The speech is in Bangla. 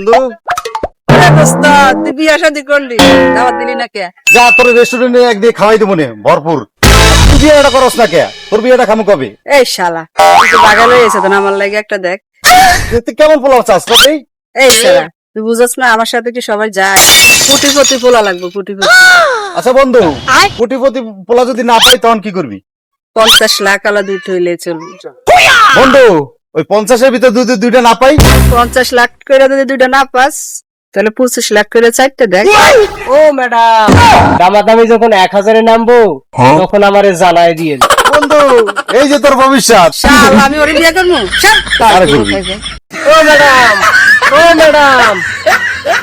বন্ধু? আরে দোস্ত, তুই বিয়া শাদি করলি, দাওয়াত দিলি না কে? যা তোর রেস্টুরেন্টে একদিন খাওয়াই দেবো নে ভরপুর। তুই বিয়েটা করস না কে? তোর বিয়েটা খামু কবে? এই শালা, তুই তো বাগাল হয়ে গেছে তো না, আমার লাগে একটা দেখ। তুই কেমন পোলাও চাস কবেই? এই শালা, তুই বুঝছ না আমার সাথে কি সবাই যায়? কোটিপতি পোলা লাগবে, কোটিপতি। আচ্ছা বন্ধু, কোটিপতি পোলা যদি না পাই তখন কি করবি? 50 লাখ আলা দুই হইলে চলবে। বন্ধু, ওই 50-এর ভিতর দুইটা না পাই? 50 লাখ করে যদি দুইটা না পাস, তাহলে 25 লাখ করে চারটে দেখ। ও ম্যাডাম, দামাদামি যখন 1000-এ নামবো তখন আমারে জানাই দিয়ে দিন। বন্ধু, এই যে তোর ভবিষ্যৎ। শালা, আমি ওরে বিয়া করবো? আরে করবি। ও ম্যাডাম, ও ম্যাডাম,